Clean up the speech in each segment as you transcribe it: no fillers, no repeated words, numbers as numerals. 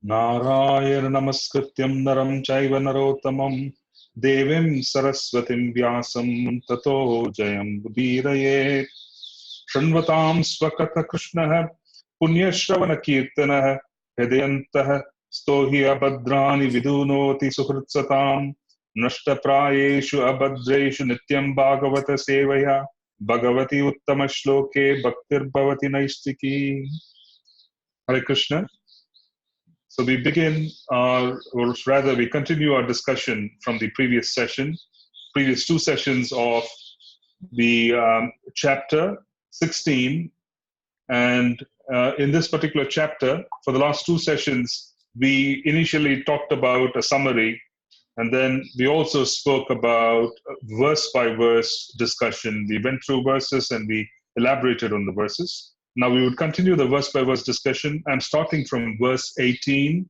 Narayana namaskrityam naram chaiva narottamam devim saraswatim vyasam tato jayam budhiraye shanvatam swakata krishnah punyashravana kirtanah hedayantah stohi abhadrani vidunoti suhritsatam nashtaprayeshu abhadreshu nityam bhagavata sevaya bhagavati uttama shloke bhaktir bhavati naistiki. Hare Krishna. So we begin, or rather we continue our discussion from the previous two sessions of the chapter 16. And in this particular chapter, for the last two sessions, we initially talked about a summary, and then we also spoke about verse by verse discussion. We went through verses and we elaborated on the verses. Now we would continue the verse by verse discussion. I'm starting from verse 18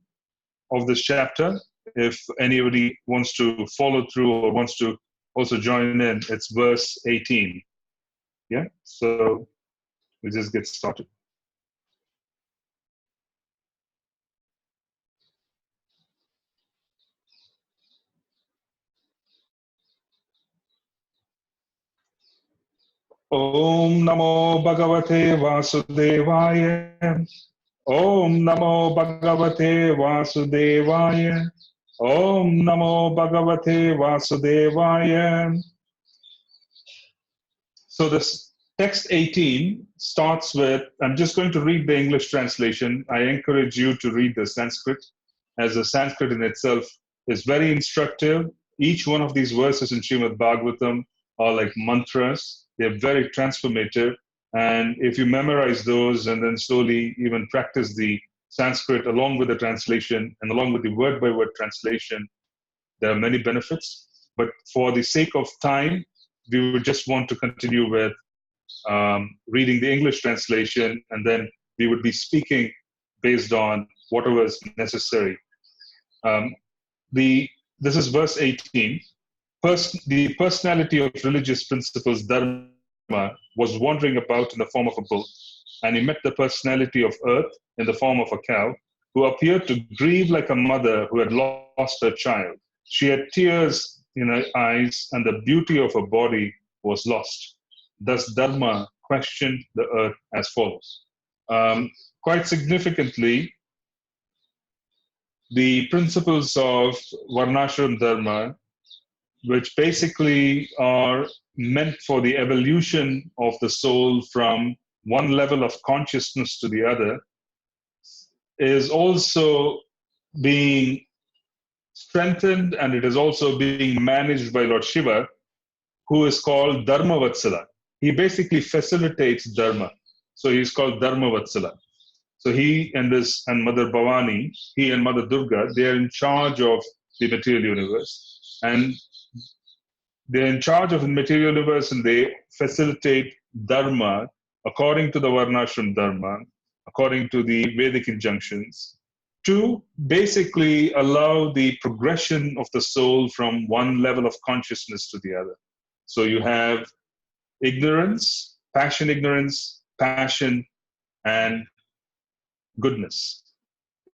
of this chapter. If anybody wants to follow through or wants to also join in, it's verse 18. Yeah, so we just get started. Om Namo Bhagavate Vasudevaya. Om Namo Bhagavate Vasudevaya. Om Namo Bhagavate Vasudevaya. So this text 18 starts with, I'm just going to read the English translation. I encourage you to read the Sanskrit, as the Sanskrit in itself is very instructive. Each one of these verses in Srimad Bhagavatam are like mantras. They're very transformative. And if you memorize those and then slowly even practice the Sanskrit along with the translation and along with the word by word translation, there are many benefits. But for the sake of time, we would just want to continue with reading the English translation, and then we would be speaking based on whatever is necessary. This is verse 18. The personality of religious principles, Dharma, was wandering about in the form of a bull, and he met the personality of Earth in the form of a cow, who appeared to grieve like a mother who had lost her child. She had tears in her eyes, and the beauty of her body was lost. Thus Dharma questioned the earth as follows. Quite significantly, the principles of Varnashram Dharma, which basically are meant for the evolution of the soul from one level of consciousness to the other, is also being strengthened, and it is also being managed by Lord Shiva, who is called Dharma Vatsala. He basically facilitates Dharma. So he's called Dharma Vatsala. So he and Mother Bhavani, he and Mother Durga, they are in charge of the material universe. And they're in charge of the material universe, and they facilitate Dharma according to the Varnashram Dharma, according to the Vedic injunctions, to basically allow the progression of the soul from one level of consciousness to the other. So you have ignorance, passion, and goodness.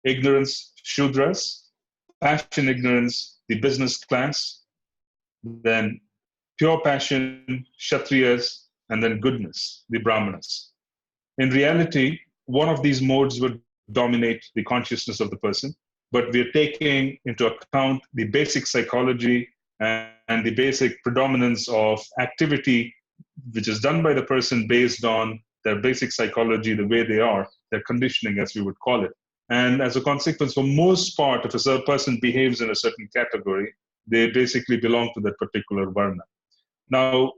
Ignorance, Shudras; passion, ignorance, the business class; then pure passion, Kshatriyas; and then goodness, the Brahmanas. In reality, one of these modes would dominate the consciousness of the person, but we're taking into account the basic psychology and the basic predominance of activity which is done by the person based on their basic psychology, the way they are, their conditioning, as we would call it. And as a consequence, for most part, if a person behaves in a certain category, they basically belong to that particular varna. Now,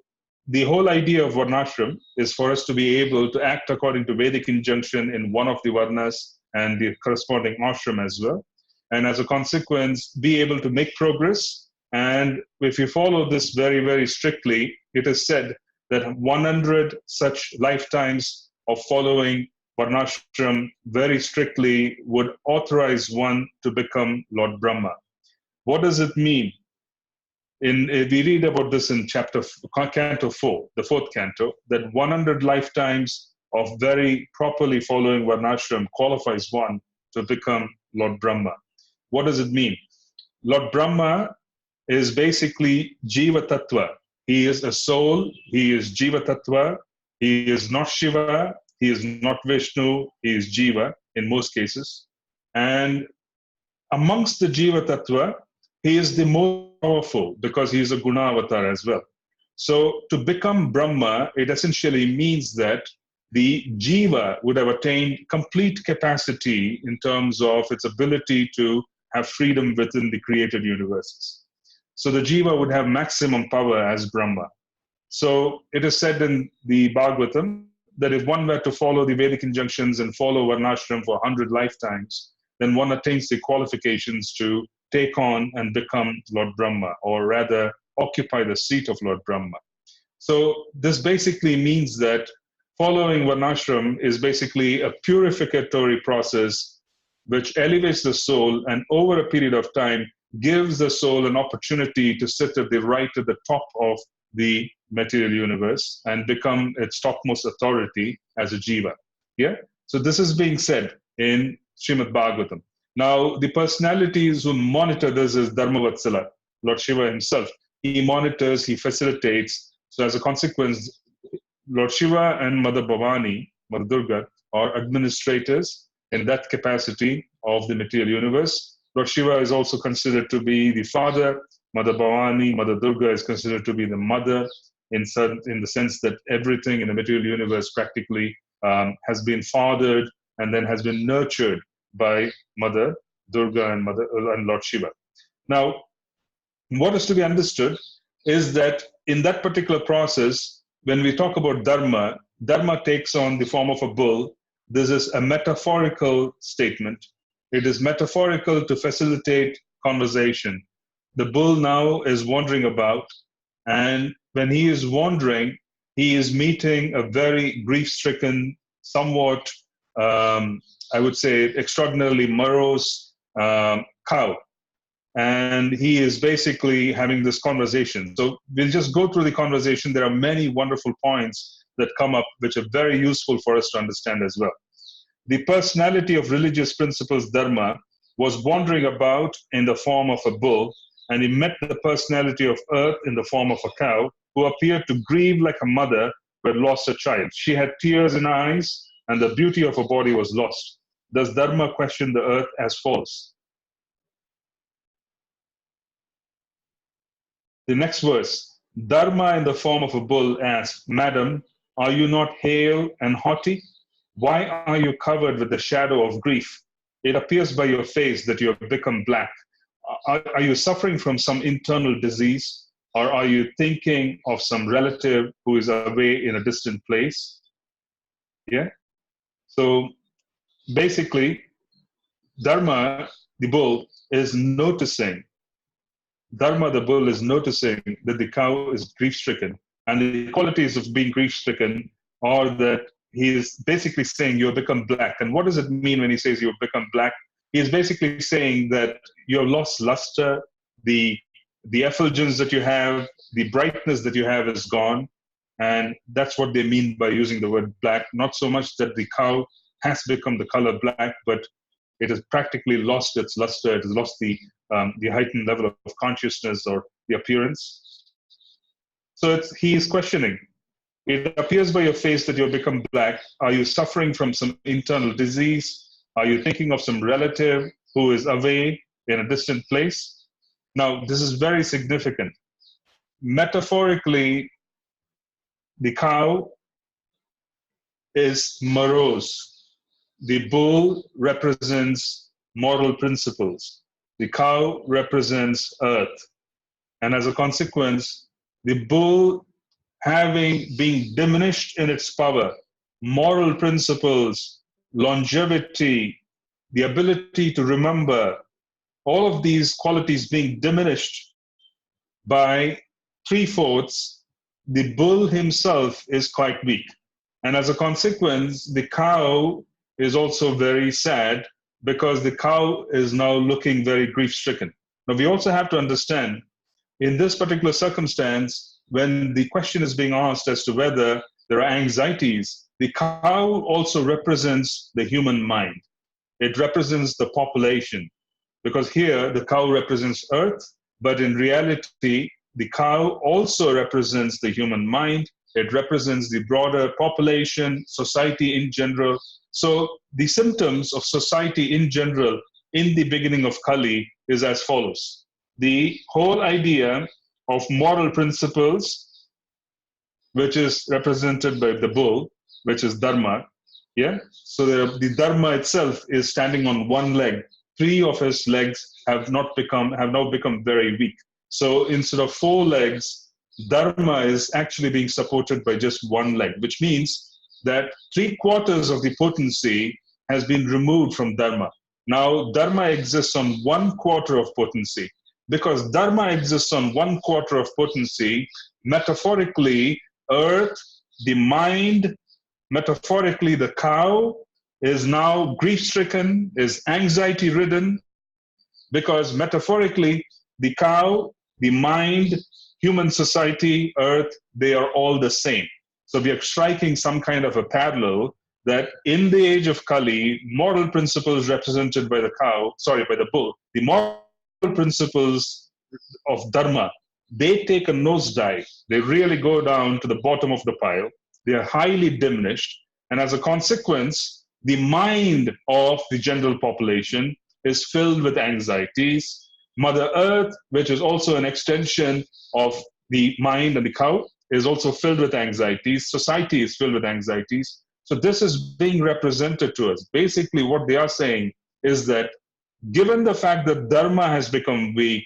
the whole idea of varnashram is for us to be able to act according to Vedic injunction in one of the varnas and the corresponding ashram as well. And as a consequence, be able to make progress. And if you follow this very, very strictly, it is said that 100 such lifetimes of following varnashram very strictly would authorize one to become Lord Brahma. What does it mean? We read about this in Canto 4, the fourth canto, that 100 lifetimes of very properly following varnashram qualifies one to become Lord Brahma. What does it mean? Lord Brahma is basically Jiva Tattva. He is a soul, he is Jiva Tattva, he is not Shiva, he is not Vishnu, he is Jiva in most cases. And amongst the Jiva Tattva, he is the most powerful because he is a Guna avatar as well. So to become Brahma, it essentially means that the Jiva would have attained complete capacity in terms of its ability to have freedom within the created universes. So the Jiva would have maximum power as Brahma. So it is said in the Bhagavatam that if one were to follow the Vedic injunctions and follow Varnashram for 100 lifetimes, then one attains the qualifications to take on and become Lord Brahma, or rather occupy the seat of Lord Brahma. So this basically means that following Varnashram is basically a purificatory process which elevates the soul and over a period of time gives the soul an opportunity to sit at the top of the material universe and become its topmost authority as a jiva. Yeah. So this is being said in Srimad Bhagavatam. Now, the personalities who monitor this is Dharmavatsala, Lord Shiva himself. He monitors, he facilitates. So as a consequence, Lord Shiva and Mother Bhavani, Mother Durga, are administrators in that capacity of the material universe. Lord Shiva is also considered to be the father. Mother Bhavani, Mother Durga is considered to be the mother in the sense that everything in the material universe practically has been fathered and then has been nurtured by Mother Durga and Lord Shiva. Now, what is to be understood is that in that particular process, when we talk about Dharma, Dharma takes on the form of a bull. This is a metaphorical statement. It is metaphorical to facilitate conversation. The bull now is wandering about, and when he is wandering, he is meeting a very grief-stricken, somewhat, I would say, extraordinarily morose cow. And he is basically having this conversation. So we'll just go through the conversation. There are many wonderful points that come up, which are very useful for us to understand as well. The personality of religious principles, Dharma, was wandering about in the form of a bull, and he met the personality of earth in the form of a cow, who appeared to grieve like a mother who had lost a child. She had tears in her eyes, and the beauty of her body was lost. Does Dharma question the earth as false? The next verse, Dharma in the form of a bull asked, Madam, are you not hale and haughty? Why are you covered with the shadow of grief? It appears by your face that you have become black. Are you suffering from some internal disease? Or are you thinking of some relative who is away in a distant place? Yeah. So basically, Dharma, the bull, is noticing. Dharma, the bull, is noticing that the cow is grief-stricken. And the qualities of being grief-stricken are that he is basically saying you have become black. And what does it mean when he says you have become black? He is basically saying that you have lost luster, the effulgence that you have, the brightness that you have is gone. And that's what they mean by using the word black. Not so much that the cow has become the color black, but it has practically lost its luster. It has lost the heightened level of consciousness or the appearance. So he is questioning. It appears by your face that you have become black. Are you suffering from some internal disease? Are you thinking of some relative who is away in a distant place? Now, this is very significant. Metaphorically, the cow is morose. The bull represents moral principles. The cow represents earth. And as a consequence, the bull, having been diminished in its power, moral principles, longevity, the ability to remember, all of these qualities being diminished by 3/4, the bull himself is quite weak. And as a consequence, the cow is also very sad because the cow is now looking very grief-stricken. Now, we also have to understand, in this particular circumstance, when the question is being asked as to whether there are anxieties, the cow also represents the human mind. it represents the population. Because here the cow represents earth, but in reality, the cow also represents the human mind. It represents the broader population, society in general. So the symptoms of society in general in the beginning of Kali is as follows. The whole idea of moral principles, which is represented by the bull, which is dharma. Yeah. So the dharma itself is standing on one leg. 3 of his legs have now become very weak. So instead of 4 legs, dharma is actually being supported by just 1 leg, which means that 3/4 of the potency has been removed from dharma. Now dharma exists on 1/4 of potency. Because dharma exists on 1/4 of potency, metaphorically, earth, the mind, metaphorically, the cow is now grief-stricken, is anxiety-ridden, because metaphorically, the cow, the mind, human society, earth, they are all the same. So we are striking some kind of a parallel that in the age of Kali, moral principles represented by the bull, the moral principles of dharma, they take a nosedive. They really go down to the bottom of the pile. They are highly diminished. And as a consequence, the mind of the general population is filled with anxieties. Mother Earth, which is also an extension of the mind and the cow, is also filled with anxieties. Society is filled with anxieties. So this is being represented to us. Basically, what they are saying is that given the fact that dharma has become weak,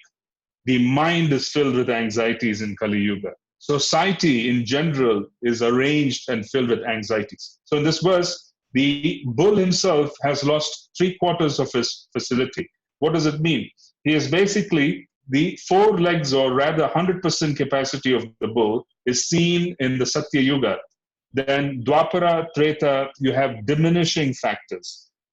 the mind is filled with anxieties in Kali Yuga. Society in general is arranged and filled with anxieties. So in this verse, the bull himself has lost 3/4 of his facility. What does it mean? He is basically the 4 legs, or rather 100% capacity of the bull is seen in the Satya Yuga. Then Dwapara, Treta, you have diminishing factors.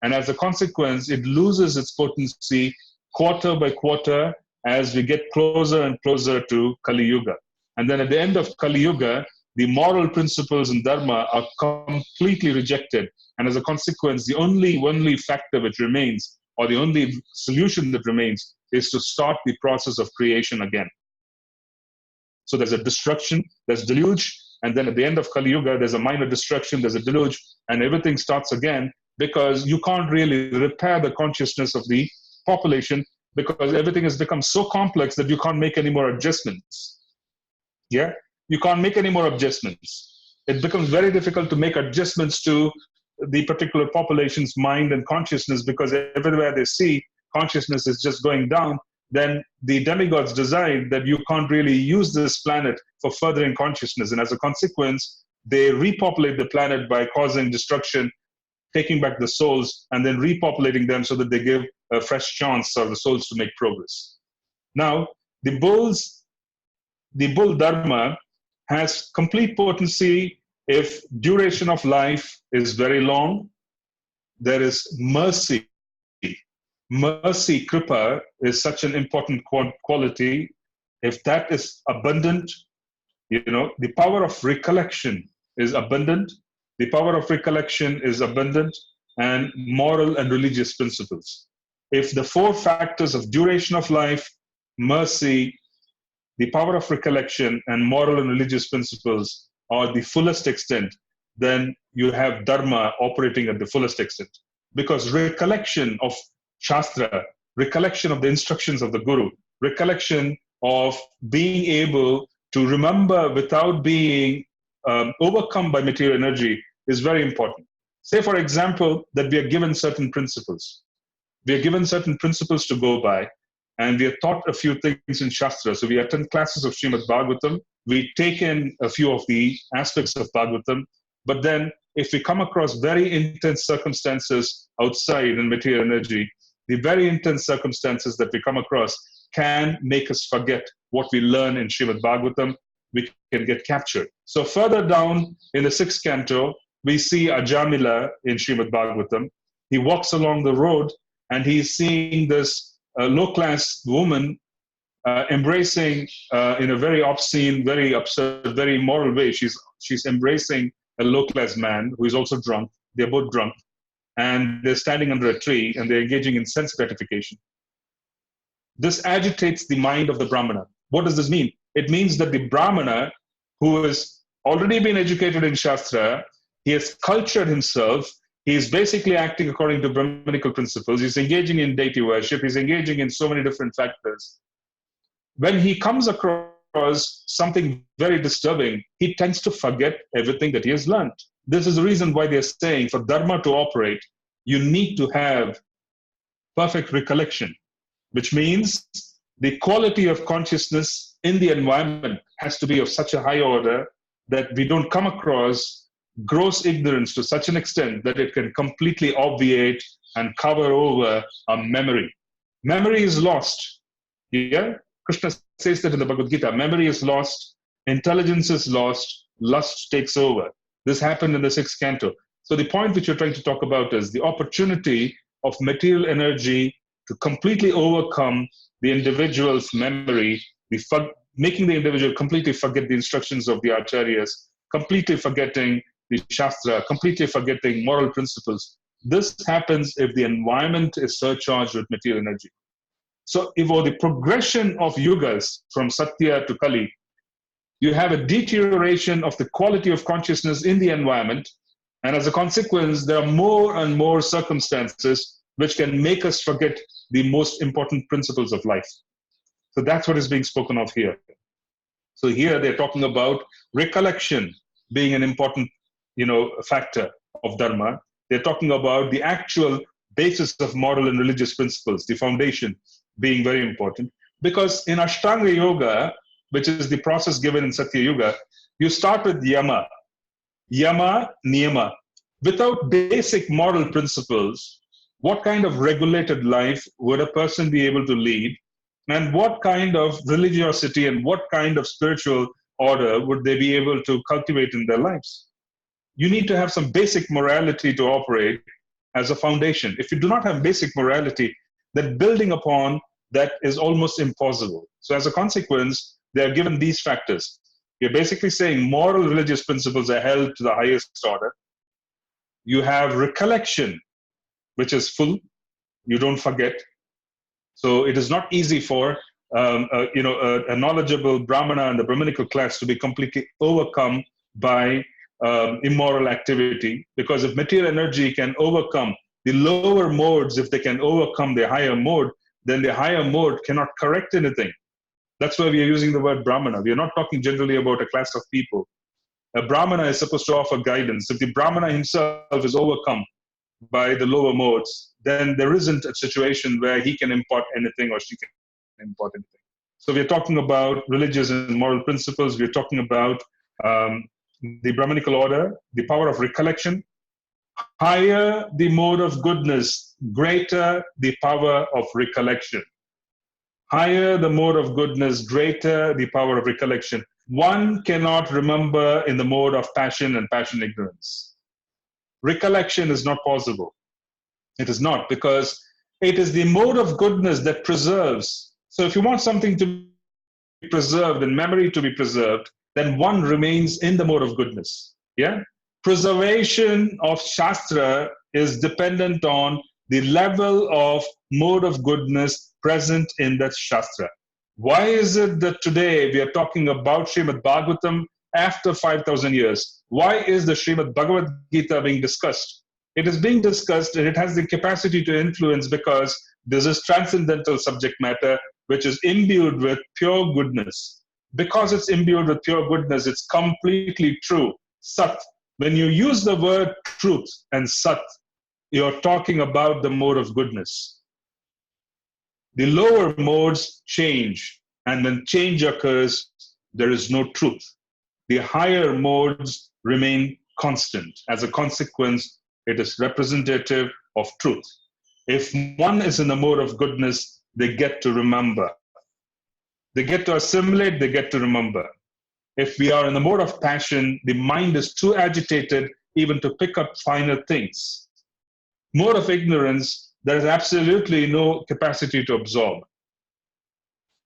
And as a consequence, it loses its potency quarter by quarter as we get closer and closer to Kali Yuga. And then at the end of Kali Yuga, the moral principles in Dharma are completely rejected. And as a consequence, the only factor which remains, or the only solution that remains, is to start the process of creation again. So there's a destruction, there's deluge, and then at the end of Kali Yuga, there's a minor destruction, there's a deluge, and everything starts again, because you can't really repair the consciousness of the population, because everything has become so complex that you can't make any more adjustments. Yeah? You can't make any more adjustments. It becomes very difficult to make adjustments to the particular population's mind and consciousness, because everywhere they see consciousness is just going down. Then the demigods decide that you can't really use this planet for furthering consciousness. And as a consequence, they repopulate the planet by causing destruction, taking back the souls, and then repopulating them so that they give a fresh chance for the souls to make progress. Now, the bull dharma has complete potency if duration of life is very long. There is mercy. Mercy, kripa, is such an important quality. If that is abundant, the power of recollection is abundant. The power of recollection is abundant, and moral and religious principles. If the 4 factors of duration of life, mercy, the power of recollection, and moral and religious principles are the fullest extent, then you have dharma operating at the fullest extent. Because recollection of Shastra, recollection of the instructions of the Guru, recollection of being able to remember without being overcome by material energy is very important. Say, for example, that we are given certain principles. We are given certain principles to go by, and we are taught a few things in Shastra. So we attend classes of Srimad Bhagavatam. We take in a few of the aspects of Bhagavatam. But then if we come across very intense circumstances outside in material energy, the very intense circumstances that we come across can make us forget what we learn in Srimad Bhagavatam. We can get captured. So further down in the 6th canto, we see Ajamila in Srimad Bhagavatam. He walks along the road and he's seeing this low-class woman embracing in a very obscene, very absurd, very immoral way. She's embracing a low-class man who is also drunk. They're both drunk. and they're standing under a tree and they're engaging in sense gratification. This agitates the mind of the Brahmana. What does this mean? It means that the Brahmana, who has already been educated in Shastra, he has cultured himself, he is basically acting according to Brahmanical principles, he's engaging in deity worship, he's engaging in so many different factors. When he comes across something very disturbing, he tends to forget everything that he has learned. This is the reason why they're saying for Dharma to operate, you need to have perfect recollection, which means the quality of consciousness in the environment has to be of such a high order that we don't come across gross ignorance to such an extent that it can completely obviate and cover over our memory. Memory is lost. Yeah? Krishna says that in the Bhagavad Gita. Memory is lost, intelligence is lost, lust takes over. This happened in the 6th canto. So the point which you're trying to talk about is the opportunity of material energy to completely overcome the individual's memory, making the individual completely forget the instructions of the acharyas, completely forgetting the Shastra, completely forgetting moral principles. This happens if the environment is surcharged with material energy. So if the progression of yugas from Satya to Kali, you have a deterioration of the quality of consciousness in the environment, and as a consequence, there are more and more circumstances which can make us forget the most important principles of life. So that's what is being spoken of here. So here they're talking about recollection being an important, factor of Dharma. They're talking about the actual basis of moral and religious principles, the foundation being very important. Because in Ashtanga Yoga, which is the process given in Satya Yuga, you start with yama, niyama. Without basic moral principles, what kind of regulated life would a person be able to lead? And what kind of religiosity and what kind of spiritual order would they be able to cultivate in their lives? You need to have some basic morality to operate as a foundation. If you do not have basic morality, then building upon that is almost impossible. So as a consequence, they are given these factors. You're basically saying moral religious principles are held to the highest order. You have recollection, which is full. You don't forget. So it is not easy for a knowledgeable Brahmana and the Brahminical class to be completely overcome by immoral activity, because if material energy can overcome the lower modes, if they can overcome the higher mode, then the higher mode cannot correct anything. That's why we are using the word Brahmana. We are not talking generally about a class of people. A Brahmana is supposed to offer guidance. If the Brahmana himself is overcome by the lower modes, then there isn't a situation where he can impart anything or she can impart anything. So we're talking about religious and moral principles. We're talking about the Brahminical order, the power of recollection. Higher the mode of goodness, greater the power of recollection. Higher the mode of goodness, greater the power of recollection. One cannot remember in the mode of passion and passion ignorance. Recollection is not possible. It is not, because it is the mode of goodness that preserves. So if you want something to be preserved and memory to be preserved, then one remains in the mode of goodness. Yeah? Preservation of Shastra is dependent on the level of mode of goodness present in that Shastra. Why is it that today we are talking about Srimad Bhagavatam after 5,000 years? Why is the Srimad Bhagavad Gita being discussed? It is being discussed and it has the capacity to influence because this is transcendental subject matter which is imbued with pure goodness. Because it's imbued with pure goodness, it's completely true. Sat. When you use the word truth and Sat, you're talking about the mode of goodness. The lower modes change, and when change occurs, there is no truth. The higher modes remain constant. As a consequence, it is representative of truth. If one is in the mode of goodness, they get to remember. They get to assimilate, they get to remember. If we are in the mode of passion, the mind is too agitated even to pick up finer things. Mode of ignorance, there is absolutely no capacity to absorb.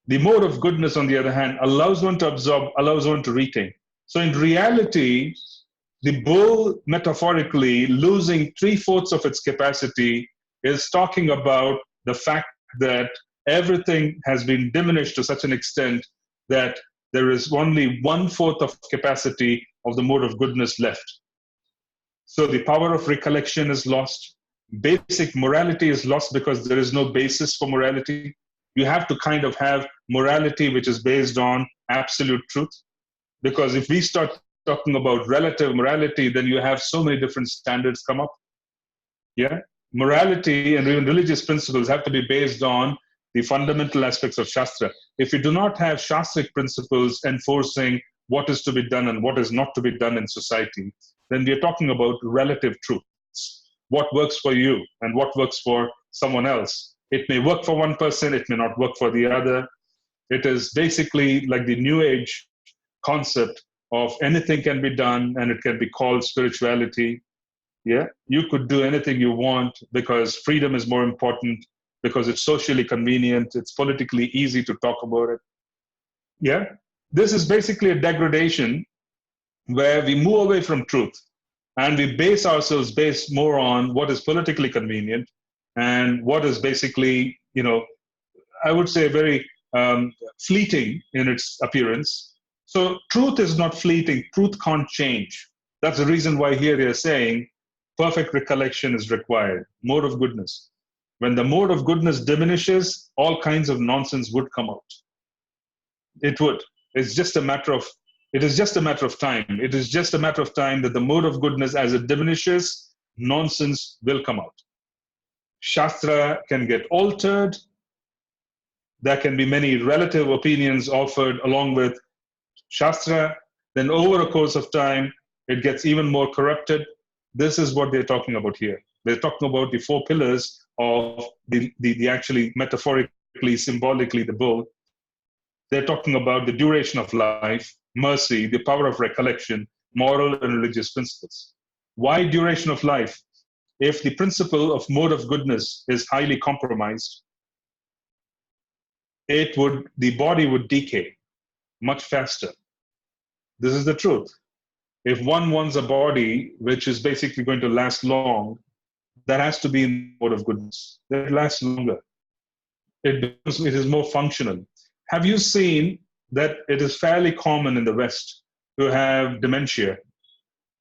The mode of goodness, on the other hand, allows one to absorb, allows one to retain. So in reality, The bull, metaphorically, losing 3/4 of its capacity is talking about the fact that everything has been diminished to such an extent that there is only 1/4 of capacity of the mode of goodness left. So the power of recollection is lost. Basic morality is lost because there is no basis for morality. You have to kind of have morality which is based on absolute truth. Because if we start talking about relative morality, then you have so many different standards come up. Yeah? Morality and even religious principles have to be based on the fundamental aspects of Shastra. If you do not have Shastric principles enforcing what is to be done and what is not to be done in society, then we are talking about relative truths. What works for you and what works for someone else. It may work for one person, it may not work for the other. It is basically like the New Age concept of anything can be done and it can be called spirituality. Yeah, you could do anything you want because freedom is more important, because it's socially convenient, it's politically easy to talk about it. Yeah, this is basically a degradation where we move away from truth and we base ourselves based more on what is politically convenient and what is basically, I would say very fleeting in its appearance. So truth is not fleeting, truth can't change. That's the reason why here they are saying perfect recollection is required, mode of goodness. When the mode of goodness diminishes, all kinds of nonsense would come out. It would. It is just a matter of time. It is just a matter of time that the mode of goodness, as it diminishes, nonsense will come out. Shastra can get altered. There can be many relative opinions offered along with Shastra. Then over a course of time, it gets even more corrupted. This is what they're talking about here. They're talking about the 4 pillars of the actually metaphorically, symbolically, the bull. They're talking about the duration of life, mercy, the power of recollection, moral and religious principles. Why duration of life? If the principle of mode of goodness is highly compromised, the body would decay much faster. This is the truth. If one wants a body which is basically going to last long, that has to be in the mode of goodness. That lasts longer. It is more functional. Have you seen that it is fairly common in the West to have dementia?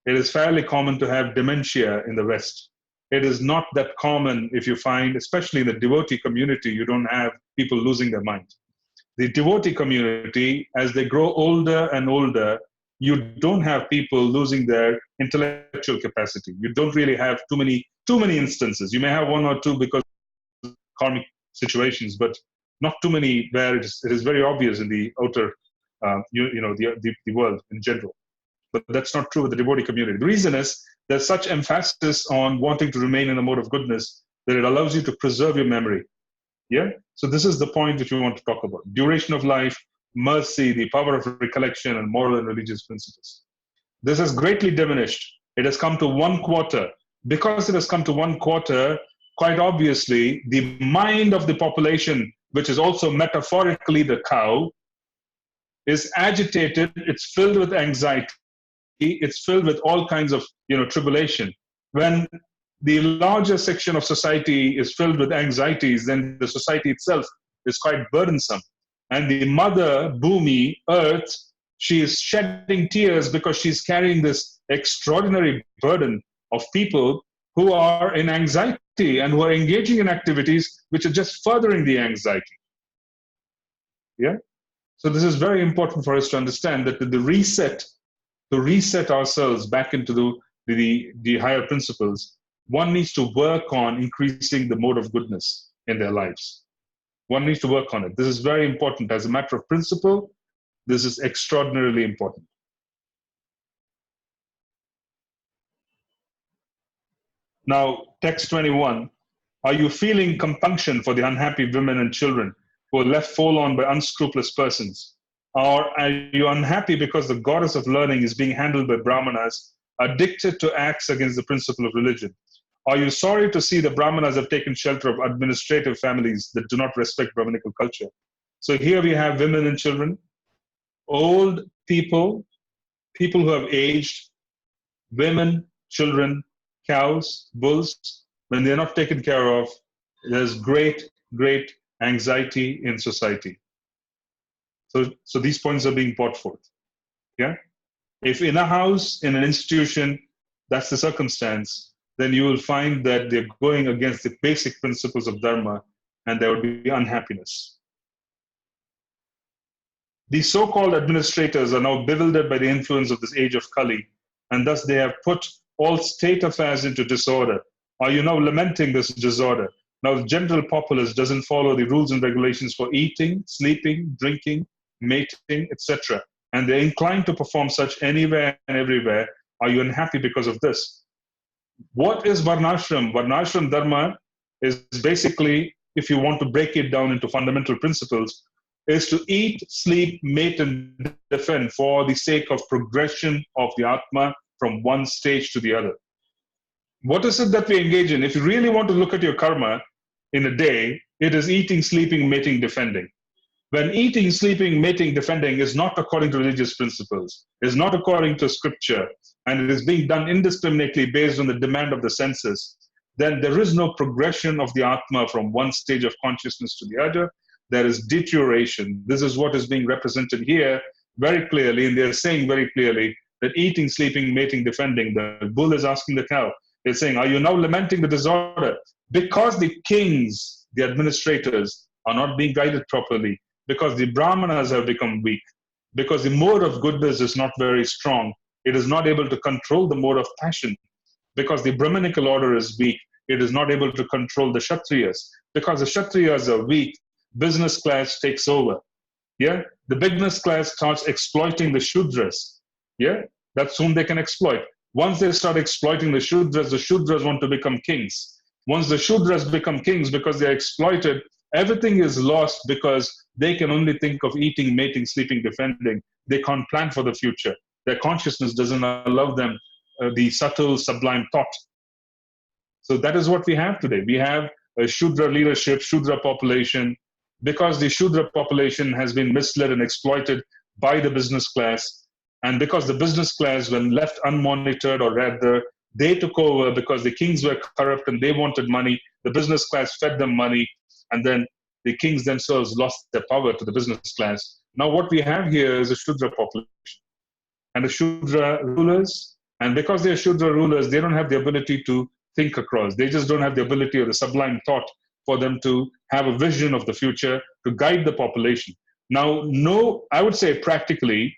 It is fairly common to have dementia in the West. It is not that common if you find, especially in the devotee community, you don't have people losing their mind. The devotee community, as they grow older and older, you don't have people losing their intellectual capacity. You don't really have too many instances. You may have 1 or 2 because of karmic situations, but not too many where it is very obvious in the outer, the world in general. But that's not true with the devotee community. The reason is there's such emphasis on wanting to remain in the mode of goodness that it allows you to preserve your memory. Yeah. So this is the point that we want to talk about: duration of life, mercy, the power of recollection, and moral and religious principles. This has greatly diminished. It has come to 1/4. Because it has come to 1/4, quite obviously, the mind of the population, which is also metaphorically the cow, is agitated. It's filled with anxiety. It's filled with all kinds of tribulation. When the larger section of society is filled with anxieties, then the society itself is quite burdensome. And the mother, Bhumi, Earth, she is shedding tears because she's carrying this extraordinary burden of people who are in anxiety and who are engaging in activities which are just furthering the anxiety. Yeah? So this is very important for us to understand that to reset ourselves back into the higher principles, one needs to work on increasing the mode of goodness in their lives. One needs to work on it. This is very important. As a matter of principle, this is extraordinarily important. Now, text 21. Are you feeling compunction for the unhappy women and children who are left forlorn by unscrupulous persons? Or are you unhappy because the goddess of learning is being handled by brahmanas addicted to acts against the principle of religion? Are you sorry to see the brahmanas have taken shelter of administrative families that do not respect Brahminical culture? So here we have women and children, old people, people who have aged, women, children, cows, bulls, when they're not taken care of, there's great, great anxiety in society. So these points are being brought forth. Yeah? If in a house, in an institution, that's the circumstance, then you will find that they're going against the basic principles of Dharma, and there would be unhappiness. These so-called administrators are now bewildered by the influence of this age of Kali, and thus they have put all state affairs into disorder. Are you now lamenting this disorder? Now the general populace doesn't follow the rules and regulations for eating, sleeping, drinking, mating, etc. And they're inclined to perform such anywhere and everywhere. Are you unhappy because of this? What is Varnashram? Varnashram Dharma is basically, if you want to break it down into fundamental principles, is to eat, sleep, mate, and defend for the sake of progression of the Atma from one stage to the other. What is it that we engage in? If you really want to look at your karma in a day, it is eating, sleeping, mating, defending. When eating, sleeping, mating, defending is not according to religious principles, is not according to scripture, and it is being done indiscriminately based on the demand of the senses, then there is no progression of the Atma from one stage of consciousness to the other. There is deterioration. This is what is being represented here very clearly, and they're saying very clearly that eating, sleeping, mating, defending, the bull is asking the cow, they're saying, are you now lamenting the disorder? Because the kings, the administrators, are not being guided properly, because the Brahmanas have become weak, because the mode of goodness is not very strong, it is not able to control the mode of passion, because the Brahminical order is weak, it is not able to control the Kshatriyas, because the Kshatriyas are weak, business class takes over. Yeah, the business class starts exploiting the Shudras. Yeah, that's whom they can exploit. Once they start exploiting the Shudras want to become kings. Once the Shudras become kings because they're exploited, everything is lost because they can only think of eating, mating, sleeping, defending. They can't plan for the future. Their consciousness doesn't allow them the subtle, sublime thought. So that is what we have today. We have a Shudra leadership, Shudra population, because the Shudra population has been misled and exploited by the business class. And because the business class, when left unmonitored, or rather, they took over because the kings were corrupt and they wanted money, the business class fed them money, and then the kings themselves lost their power to the business class. Now what we have here is a Shudra population and the Shudra rulers. And because they're Shudra rulers, they don't have the ability to think across. They just don't have the ability or the sublime thought for them to have a vision of the future to guide the population. Now, I would say practically,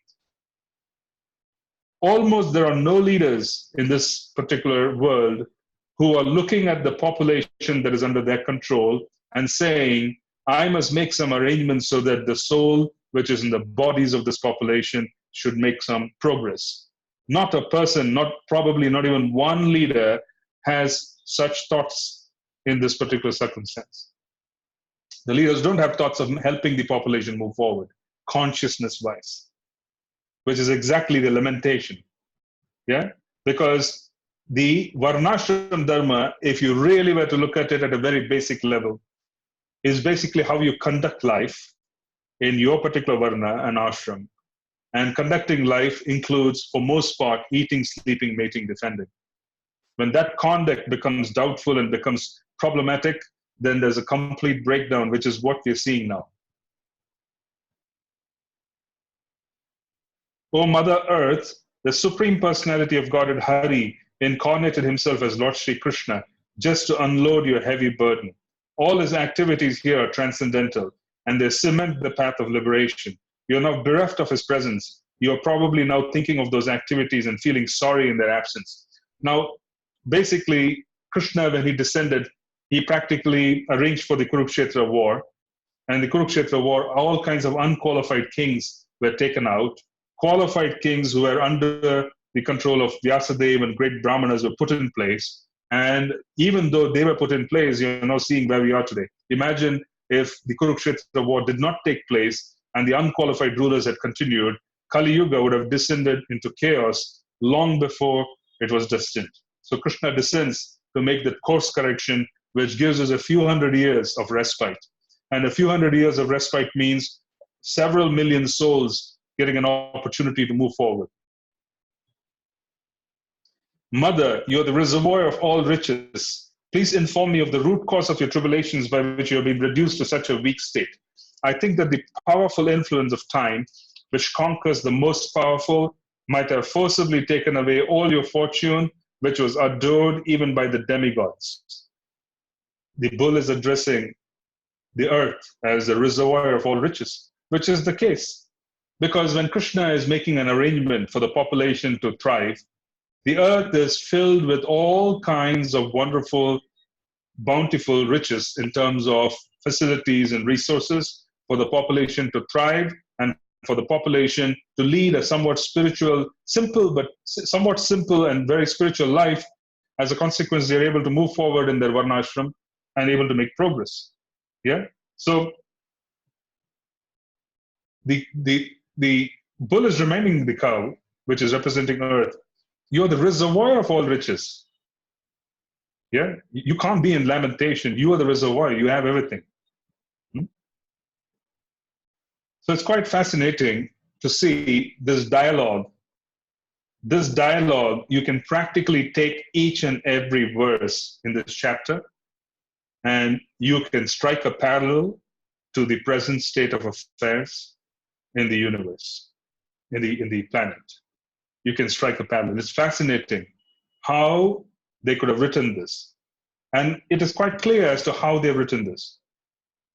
almost there are no leaders in this particular world who are looking at the population that is under their control and saying, I must make some arrangements so that the soul, which is in the bodies of this population, should make some progress. Not a person, probably not even one leader has such thoughts in this particular circumstance. The leaders don't have thoughts of helping the population move forward, consciousness-wise, which is exactly the lamentation. Yeah? Because the Varnashram Dharma, if you really were to look at it at a very basic level, is basically how you conduct life in your particular Varna and ashram. And conducting life includes, for most part, eating, sleeping, mating, defending. When that conduct becomes doubtful and becomes problematic, then there's a complete breakdown, which is what we're seeing now. O Mother Earth, the Supreme Personality of Godhead Hari incarnated himself as Lord Sri Krishna just to unload your heavy burden. All his activities here are transcendental, and they cement the path of liberation. You're now bereft of his presence. You're probably now thinking of those activities and feeling sorry in their absence. Now, basically, Krishna, when he descended, he practically arranged for the Kurukshetra war. And the Kurukshetra war, all kinds of unqualified kings were taken out. Qualified kings who were under the control of Vyasadeva and great Brahmanas were put in place. And even though they were put in place, you're now seeing where we are today. Imagine if the Kurukshetra war did not take place and the unqualified rulers had continued, Kali Yuga would have descended into chaos long before it was destined. So Krishna descends to make that course correction, which gives us a few hundred years of respite. And a few hundred years of respite means several million souls getting an opportunity to move forward. Mother, you are the reservoir of all riches. Please inform me of the root cause of your tribulations by which you have been reduced to such a weak state. I think that the powerful influence of time, which conquers the most powerful, might have forcibly taken away all your fortune, which was adored even by the demigods. The bull is addressing the earth as the reservoir of all riches, which is the case. Because when Krishna is making an arrangement for the population to thrive, the earth is filled with all kinds of wonderful, bountiful riches in terms of facilities and resources for the population to thrive and for the population to lead a somewhat simple and very spiritual life. As a consequence, they're able to move forward in their varnashram and able to make progress. Yeah. So the bull is reminding the cow, which is representing earth, you're the reservoir of all riches. Yeah, you can't be in lamentation. You are the reservoir. You have everything. So it's quite fascinating to see this dialogue. This dialogue, you can practically take each and every verse in this chapter, and you can strike a parallel to the present state of affairs in the universe, in the planet. You can strike a parallel. It's fascinating how they could have written this. And it is quite clear as to how they've written this.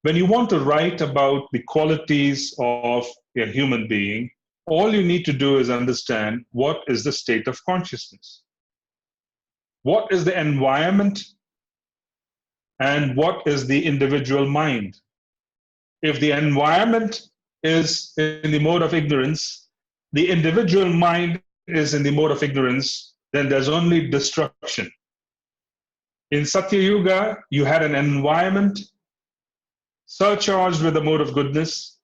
When you want to write about the qualities of a human being, all you need to do is understand what is the state of consciousness. What is the environment and what is the individual mind? If the environment is in the mode of ignorance, the individual mind is in the mode of ignorance, then there's only destruction. In Satya Yuga, you had an environment surcharged with the mode of goodness.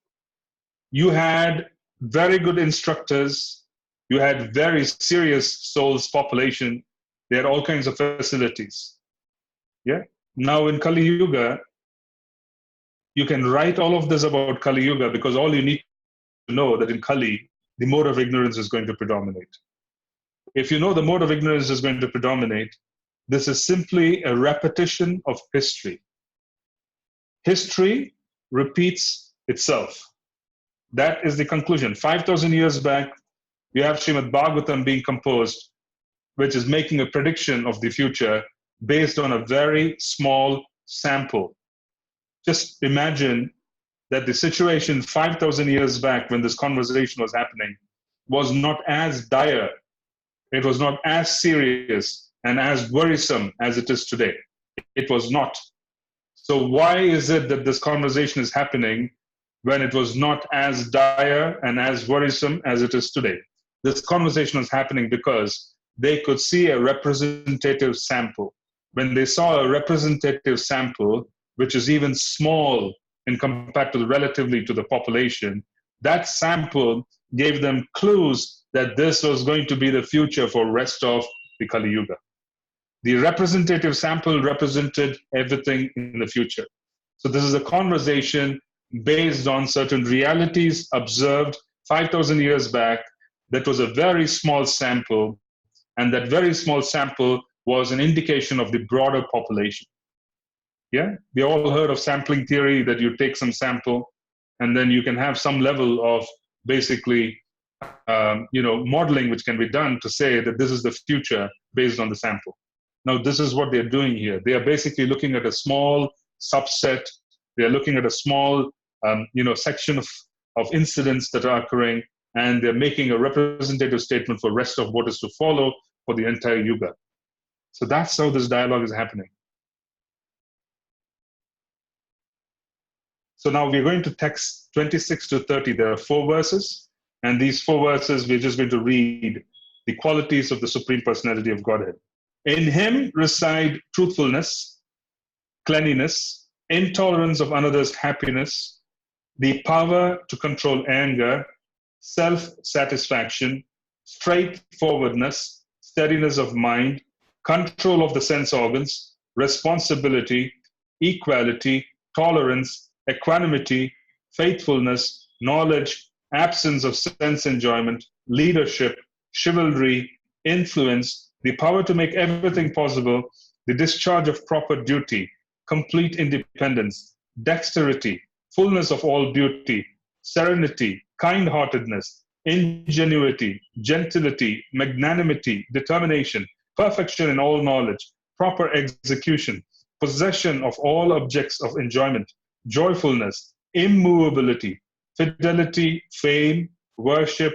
You had very good instructors. You had very serious souls population. They had all kinds of facilities. Yeah. Now in Kali Yuga, you can write all of this about Kali Yuga because all you need to know that in Kali, the mode of ignorance is going to predominate. If you know the mode of ignorance is going to predominate, this is simply a repetition of history. History repeats itself. That is the conclusion. 5,000 years back, we have Srimad Bhagavatam being composed, which is making a prediction of the future based on a very small sample. Just imagine that the situation 5,000 years back when this conversation was happening was not as dire, it was not as serious and as worrisome as it is today. It was not. So why is it that this conversation is happening when it was not as dire and as worrisome as it is today? This conversation was happening because they could see a representative sample. When they saw a representative sample, which is even small in compared to relatively to the population, that sample gave them clues that this was going to be the future for rest of the Kali Yuga. The representative sample represented everything in the future. So this is a conversation based on certain realities observed 5,000 years back. That was a very small sample, and that very small sample was an indication of the broader population. Yeah, we all heard of sampling theory, that you take some sample and then you can have some level of basically modeling which can be done to say that this is the future based on the sample. Now, this is what they're doing here. They are basically looking at a small subset. They are looking at a small section of incidents that are occurring, and they're making a representative statement for the rest of what is to follow for the entire Yuga. So that's how this dialogue is happening. So now we're going to text 26 to 30. There are 4 verses, and these 4 verses we're just going to read the qualities of the Supreme Personality of Godhead. In him reside truthfulness, cleanliness, intolerance of another's happiness, the power to control anger, self-satisfaction, straightforwardness, steadiness of mind, control of the sense organs, responsibility, equality, tolerance, equanimity, faithfulness, knowledge, absence of sense enjoyment, leadership, chivalry, influence, the power to make everything possible, the discharge of proper duty, complete independence, dexterity, fullness of all beauty, serenity, kind-heartedness, ingenuity, gentility, magnanimity, determination, perfection in all knowledge, proper execution, possession of all objects of enjoyment, joyfulness, immovability, fidelity, fame, worship,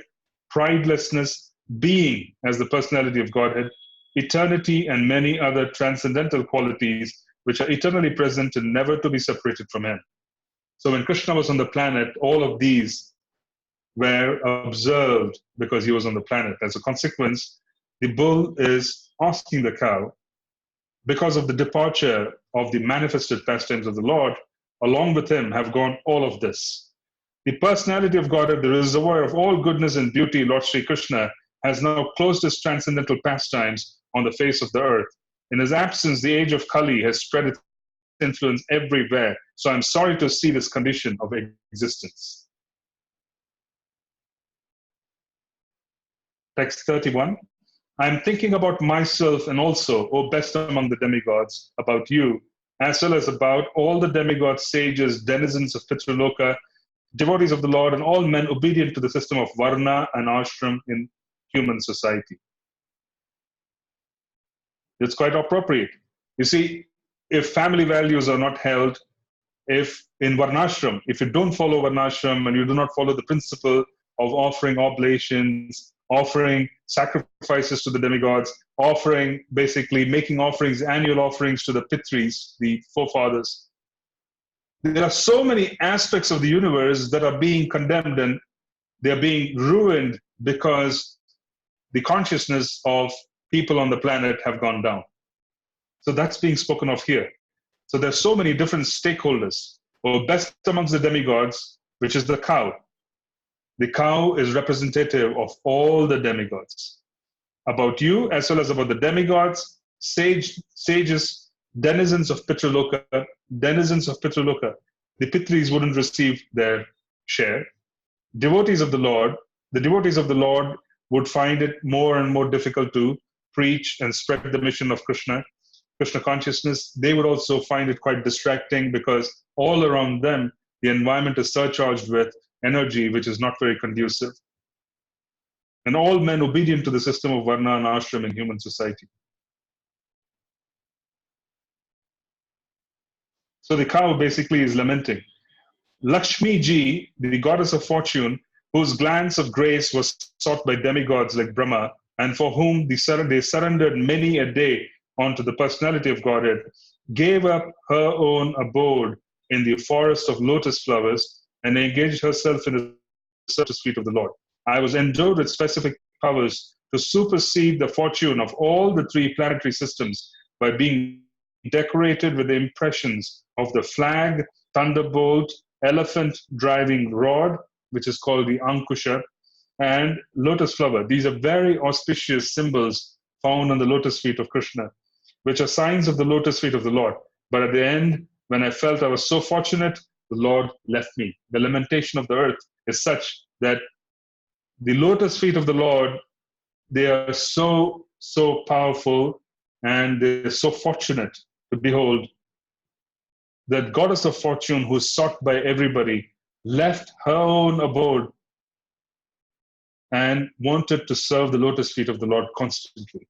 pridelessness, being as the personality of Godhead, eternity, and many other transcendental qualities which are eternally present and never to be separated from Him. So when Krishna was on the planet, all of these were observed because he was on the planet. As a consequence, the bull is asking the cow, because of the departure of the manifested pastimes of the Lord, along with him have gone all of this. The personality of God, the reservoir of all goodness and beauty, Lord Sri Krishna, has now closed his transcendental pastimes on the face of the earth. In his absence, the age of Kali has spread its influence everywhere. So I'm sorry to see this condition of existence. Text 31. I am thinking about myself and also, O best among the demigods, about you, as well as about all the demigods, sages, denizens of Pitraloka, devotees of the Lord, and all men obedient to the system of Varna and Ashram in human society. It's quite appropriate. You see, if family values are not held, if in Varnashram, if you don't follow Varnashram and you do not follow the principle of offering oblations, offering sacrifices to the demigods, basically making offerings, annual offerings to the Pitris, the forefathers. There are so many aspects of the universe that are being condemned and they're being ruined because the consciousness of people on the planet have gone down. So that's being spoken of here. So there's so many different stakeholders. Or best amongst the demigods, which is the cow. The cow is representative of all the demigods. About you, as well as about the demigods, sages, denizens of Pitraloka, the Pitris wouldn't receive their share. Devotees of the Lord, the devotees of the Lord would find it more and more difficult to preach and spread the mission of Krishna consciousness. They would also find it quite distracting because all around them, the environment is surcharged with energy which is not very conducive. And all men obedient to the system of Varna and Ashram in human society. So the cow basically is lamenting. Lakshmi Ji, the goddess of fortune, whose glance of grace was sought by demigods like Brahma, and for whom they surrendered many a day onto the personality of Godhead, gave up her own abode in the forest of lotus flowers and engaged herself in the lotus feet of the Lord. I was endowed with specific powers to supersede the fortune of all the three planetary systems by being decorated with the impressions of the flag, thunderbolt, elephant driving rod, which is called the Ankusha, and lotus flower. These are very auspicious symbols found on the lotus feet of Krishna, which are signs of the lotus feet of the Lord. But at the end, when I felt I was so fortunate, the Lord left me. The lamentation of the earth is such that the lotus feet of the Lord, they are so powerful and they're so fortunate to behold. That goddess of fortune, who is sought by everybody, left her own abode and wanted to serve the lotus feet of the Lord constantly.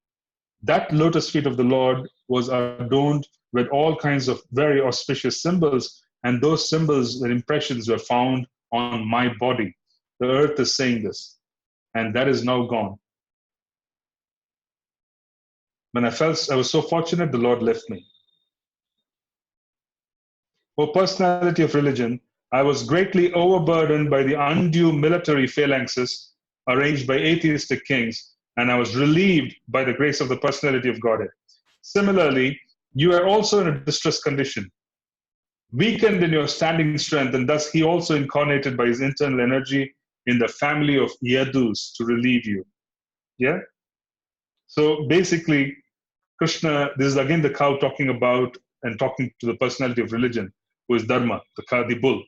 That lotus feet of the Lord was adorned with all kinds of very auspicious symbols, and those symbols and impressions were found on my body. The earth is saying this, and that is now gone. When I felt I was so fortunate, the Lord left me. O personality of religion, I was greatly overburdened by the undue military phalanxes arranged by atheistic kings, and I was relieved by the grace of the personality of Godhead. Similarly, you are also in a distressed condition, weakened in your standing strength, and thus he also incarnated by his internal energy in the family of Yadus to relieve you. Yeah? So basically, Krishna, this is again the cow talking about and talking to the personality of religion, who is Dharma, the bull.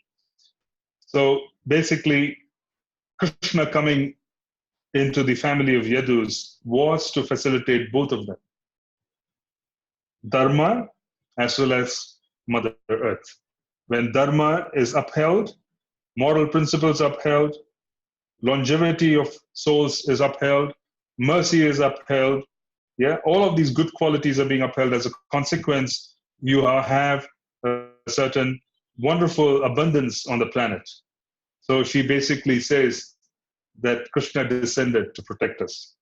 So basically, Krishna coming into the family of Yadus was to facilitate both of them, Dharma as well as Mother Earth. When Dharma is upheld, moral principles upheld, longevity of souls is upheld, mercy is upheld, yeah, all of these good qualities are being upheld. As a consequence, you have a certain wonderful abundance on the planet. So she basically says that Krishna descended to protect us.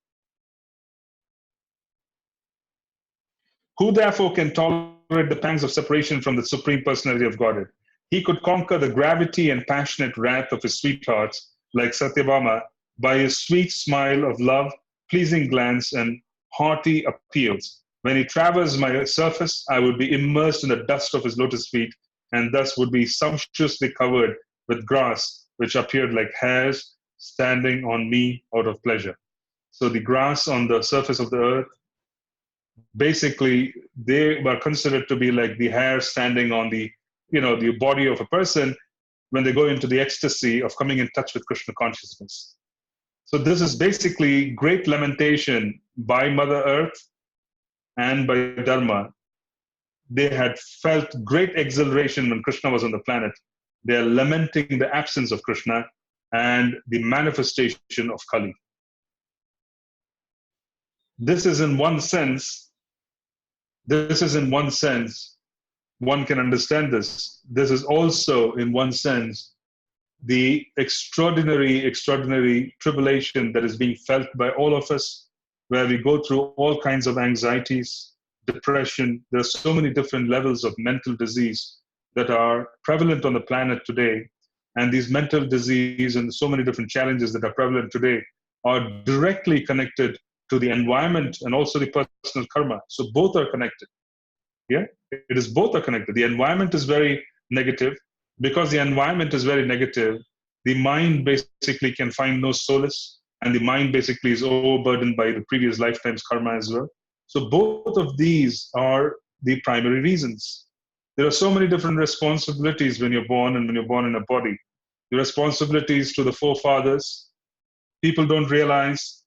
Who therefore can tolerate the pangs of separation from the Supreme Personality of Godhead? He could conquer the gravity and passionate wrath of his sweethearts, like Satyabhama, by his sweet smile of love, pleasing glance, and hearty appeals. When he traversed my surface, I would be immersed in the dust of his lotus feet, and thus would be sumptuously covered with grass, which appeared like hairs standing on me out of pleasure. So the grass on the surface of the earth, basically, they were considered to be like the hair standing on the body of a person when they go into the ecstasy of coming in touch with Krishna consciousness. So this is basically great lamentation by Mother Earth and by Dharma. They had felt great exhilaration when Krishna was on the planet. They are lamenting the absence of Krishna and the manifestation of Kali. This is in one sense, one can understand this. This is also in one sense the extraordinary tribulation that is being felt by all of us, where we go through all kinds of anxieties, depression. There are so many different levels of mental disease that are prevalent on the planet today. And these mental disease and so many different challenges that are prevalent today are directly connected to the environment and also the personal karma. So both are connected. Yeah, it is both are connected. The environment is very negative. Because the environment is very negative, the mind basically can find no solace, and the mind basically is overburdened by the previous lifetime's karma as well. So both of these are the primary reasons. There are so many different responsibilities when you're born and when you're born in a body. The responsibilities to the forefathers. People don't realize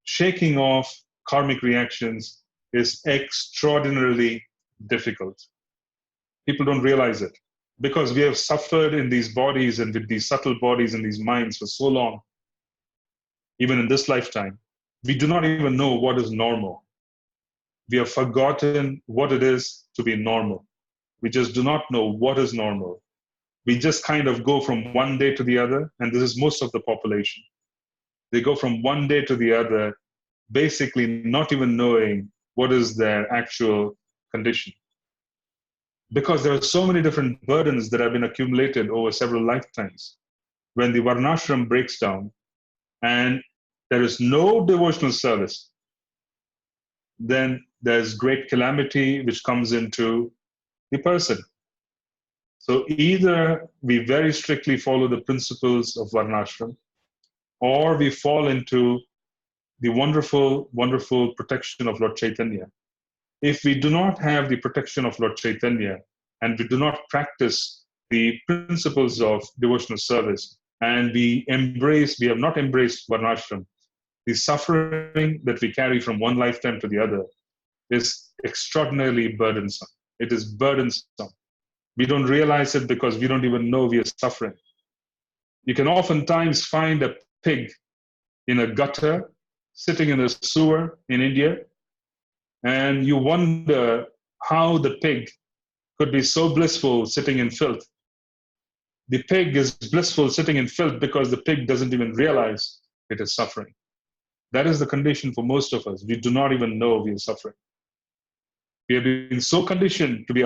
shaking off karmic reactions is extraordinarily difficult. People don't realize it because we have suffered in these bodies and with these subtle bodies and these minds for so long. Even in this lifetime, we do not even know what is normal. We have forgotten what it is to be normal. We just do not know what is normal. We just kind of go from one day to the other, and this is most of the population. They go from one day to the other, basically not even knowing what is their actual condition. Because there are so many different burdens that have been accumulated over several lifetimes. When the varnashram breaks down and there is no devotional service, then there's great calamity which comes into the person. So either we very strictly follow the principles of varnashram, or we fall into the wonderful, wonderful protection of Lord Chaitanya. If we do not have the protection of Lord Chaitanya, and we do not practice the principles of devotional service, and we have not embraced varnashram, the suffering that we carry from one lifetime to the other is extraordinarily burdensome. It is burdensome. We don't realize it because we don't even know we are suffering. You can oftentimes find a pig in a gutter, sitting in a sewer in India, and you wonder how the pig could be so blissful sitting in filth. The pig is blissful sitting in filth because the pig doesn't even realize it is suffering. That is the condition for most of us. We do not even know we are suffering. We have been so conditioned to be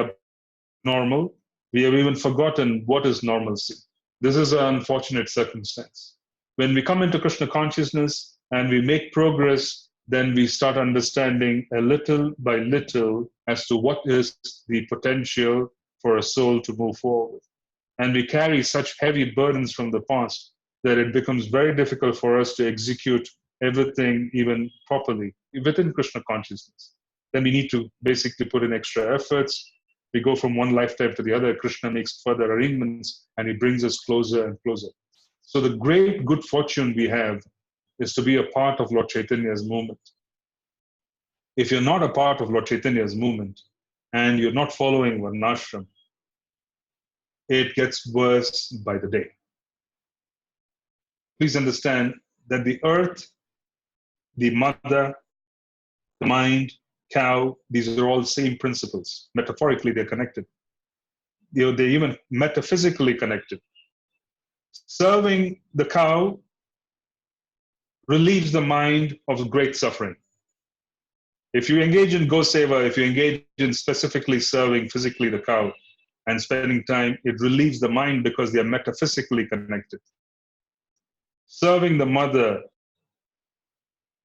abnormal, we have even forgotten what is normalcy. This is an unfortunate circumstance. When we come into Krishna consciousness and we make progress, then we start understanding a little by little as to what is the potential for a soul to move forward. And we carry such heavy burdens from the past that it becomes very difficult for us to execute everything even properly within Krishna consciousness. Then we need to basically put in extra efforts. We go from one lifetime to the other. Krishna makes further arrangements and he brings us closer and closer. So the great good fortune we have is to be a part of Lord Chaitanya's movement. If you're not a part of Lord Chaitanya's movement and you're not following Varnashram, it gets worse by the day. Please understand that the earth, the mother, the mind, cow, these are all same principles. Metaphorically, they're connected. They're even metaphysically connected. Serving the cow relieves the mind of great suffering. If you engage in Go Seva, if you engage in specifically serving physically the cow and spending time, it relieves the mind because they are metaphysically connected. Serving the mother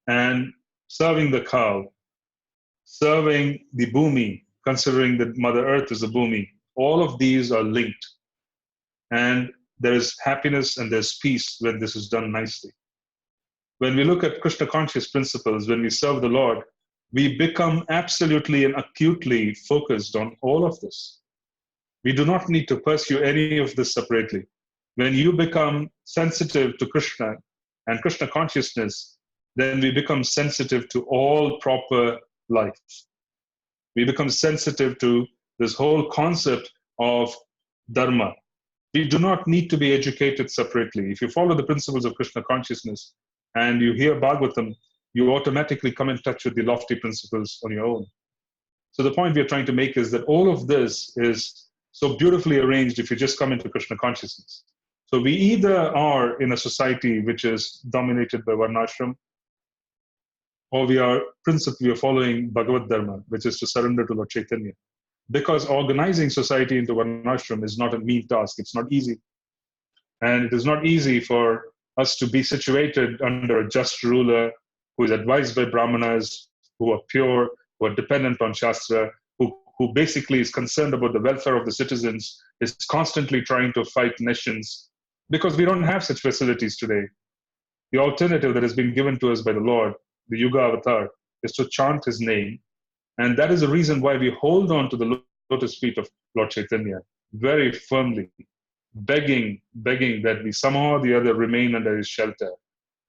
and serving the cow, serving the bhumi, considering that Mother Earth is a bhumi, all of these are linked. And there is happiness and there's peace when this is done nicely. When we look at Krishna conscious principles, when we serve the Lord, we become absolutely and acutely focused on all of this. We do not need to pursue any of this separately. When you become sensitive to Krishna and Krishna consciousness, then we become sensitive to all proper life. We become sensitive to this whole concept of dharma. We do not need to be educated separately. If you follow the principles of Krishna consciousness and you hear Bhagavatam, you automatically come in touch with the lofty principles on your own. So the point we are trying to make is that all of this is so beautifully arranged if you just come into Krishna consciousness. So we either are in a society which is dominated by Varnashram, or we are following Bhagavad Dharma, which is to surrender to Lord Chaitanya. Because organizing society into Varnashram is not a mean task, it's not easy. And it is not easy for us to be situated under a just ruler who is advised by Brahmanas, who are pure, who are dependent on Shastra, who basically is concerned about the welfare of the citizens, is constantly trying to fight nations, because we don't have such facilities today. The alternative that has been given to us by the Lord, the Yuga Avatar, is to chant His name. And that is the reason why we hold on to the lotus feet of Lord Chaitanya very firmly, begging that we somehow or the other remain under His shelter.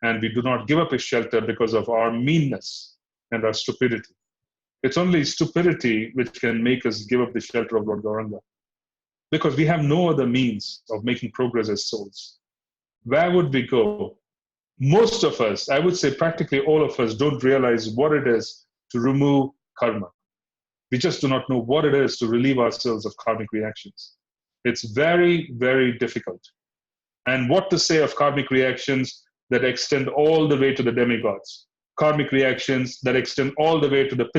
And we do not give up His shelter because of our meanness and our stupidity. It's only stupidity which can make us give up the shelter of Lord Gauranga, because we have no other means of making progress as souls. Where would we go? Most of us, I would say practically all of us, don't realize what it is to remove karma. We just do not know what it is to relieve ourselves of karmic reactions. It's very, very difficult. And what to say of karmic reactions that extend all the way to the demigods, karmic reactions that extend all the way to the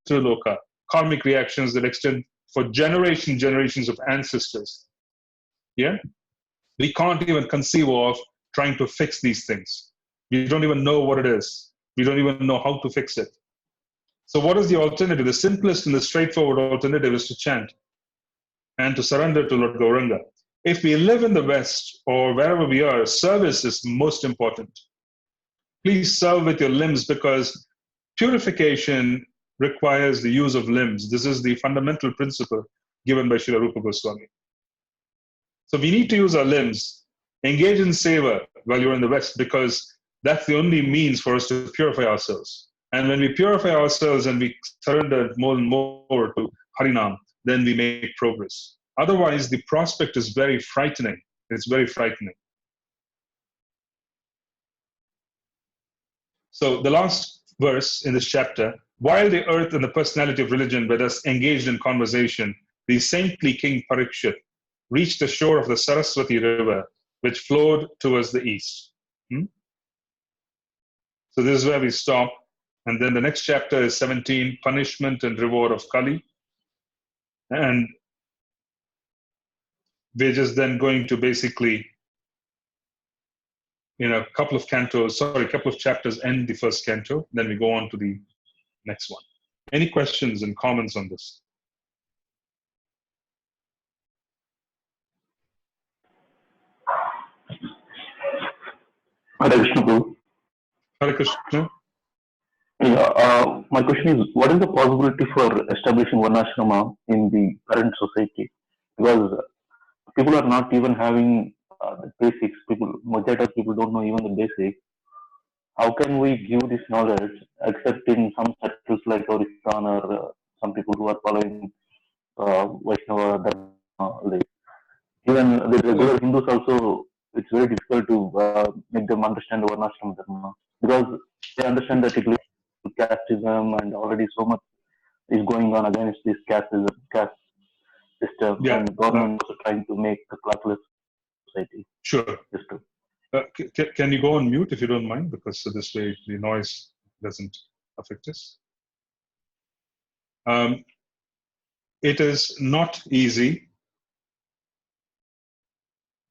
Pitraloka, karmic reactions that extend for generations of ancestors. Yeah? We can't even conceive of trying to fix these things. We don't even know what it is. We don't even know how to fix it. So what is the alternative? The simplest and the straightforward alternative is to chant and to surrender to Lord Gauranga. If we live in the West or wherever we are, service is most important. Please serve with your limbs, because purification requires the use of limbs. This is the fundamental principle given by Srila Rupa Goswami. So we need to use our limbs. Engage in seva while you're in the West, because that's the only means for us to purify ourselves. And when we purify ourselves and we surrender more and more to Harinam, then we make progress. Otherwise, the prospect is very frightening. It's very frightening. So the last verse in this chapter, while the earth and the personality of religion were thus engaged in conversation, the saintly King Parikshit reached the shore of the Saraswati river, which flowed towards the east. So this is where we stop. And then the next chapter is 17, Punishment and Reward of Kali. And we're just then going to basically, in a couple of chapters end the first canto, then we go on to the next one. Any questions and comments on this? Hare Krishna, Guru. Hare Krishna. Yeah, my question is, what is the possibility for establishing Varnashrama in the current society? Because people are not even having the basics. Majority of people don't know even the basics. how can we give this knowledge except in some circles like Oristan or some people who are following Vaishnava Dharma? Like, even the regular Hindus also, it's very difficult to make them understand the Varnashram Dharma because they understand that it leads to casteism and already so much is going on against this caste system Yeah. and government also trying to make a classless society. Sure. System. Can you go on mute if you don't mind? Because so this way the noise doesn't affect us. It is not easy,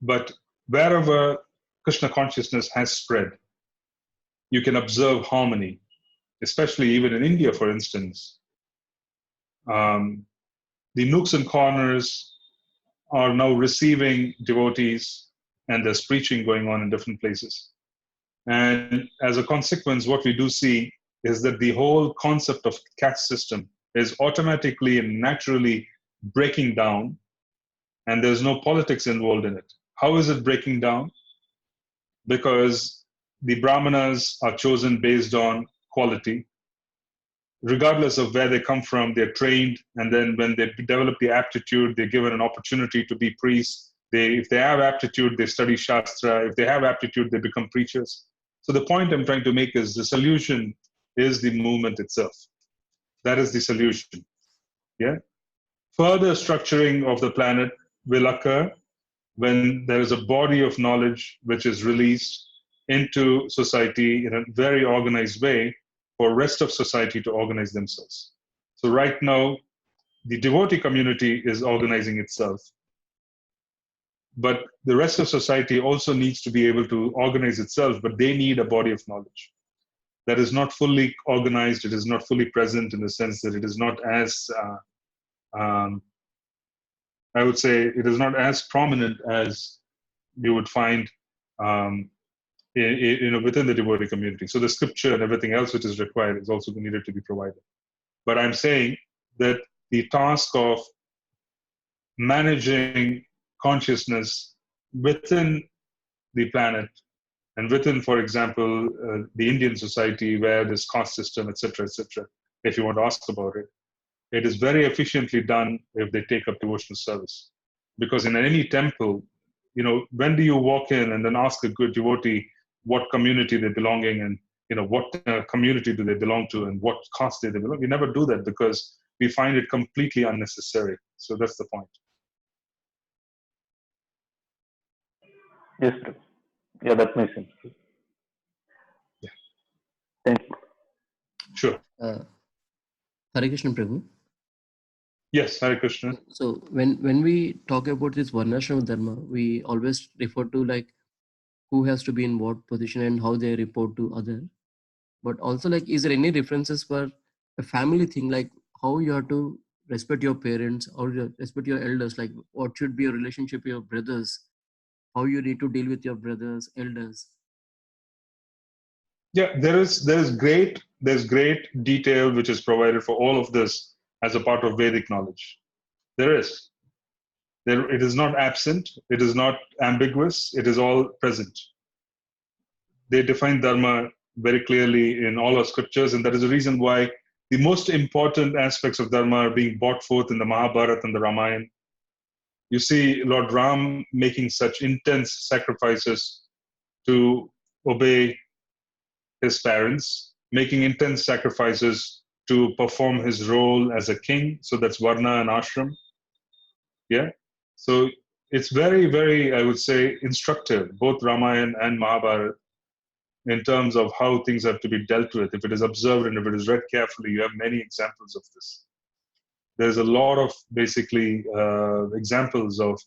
but wherever Krishna consciousness has spread, you can observe harmony, especially even in India, for instance. The nooks and corners are now receiving devotees, and there's preaching going on in different places. And as a consequence, what we do see is that the whole concept of caste system is automatically and naturally breaking down, and there's no politics involved in it. How is it breaking down? Because the Brahmanas are chosen based on quality. Regardless of where they come from, they're trained, and then when they develop the aptitude, they're given an opportunity to be priests. If they have aptitude, they study Shastra. If they have aptitude, they become preachers. So the point I'm trying to make is the solution is the movement itself. That is the solution. Yeah. Further structuring of the planet will occur when there is a body of knowledge which is released into society in a very organized way for rest of society to organize themselves. So right now, the devotee community is organizing itself, but the rest of society also needs to be able to organize itself, but they need a body of knowledge that is not fully organized, it is not fully present in the sense that it is not as, I would say, it is not as prominent as you would find within the devotee community. So the scripture and everything else which is required is also needed to be provided. But I'm saying that the task of managing consciousness within the planet and within, for example, the Indian society where this caste system, etc., if you want to ask about it, it is very efficiently done if they take up devotional service. Because in any temple, when do you walk in and then ask a good devotee what community they're belonging and what community do they belong to and what caste they belong? We never do that because we find it completely unnecessary. So that's the point. Yes, sir. Yeah, that makes sense. Yeah. Thank you. Sure. Hare Krishna Prabhu. Yes, Hare Krishna. So when we talk about this Varnashram Dharma, we always refer to like who has to be in what position and how they report to other. But also like, is there any differences for a family thing, like how you have to respect your parents or respect your elders, like what should be your relationship with your brothers, how you need to deal with your brothers, elders? Yeah, there's great detail which is provided for all of this as a part of Vedic knowledge. It is not absent, it is not ambiguous, it is all present. They define dharma very clearly in all our scriptures, and that is the reason why the most important aspects of dharma are being brought forth in the Mahabharata and the Ramayana. You see Lord Ram making such intense sacrifices to obey his parents, making intense sacrifices to perform his role as a king. So that's Varna and Ashram. Yeah. So it's very, very, I would say, instructive, both Ramayana and Mahabharata, in terms of how things have to be dealt with. If it is observed and if it is read carefully, you have many examples of this. There's a lot of basically examples of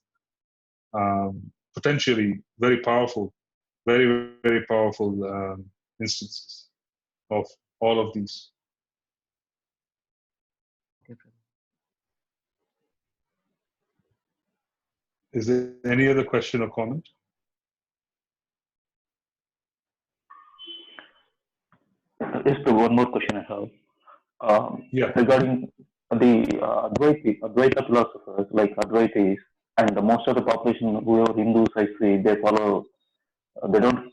potentially very powerful, very, very powerful instances of all of these. Is there any other question or comment? Just one more question I have. Yeah. Regarding the Advaita philosophers like Advaitis and most of the population, whoever Hindus I see, they don't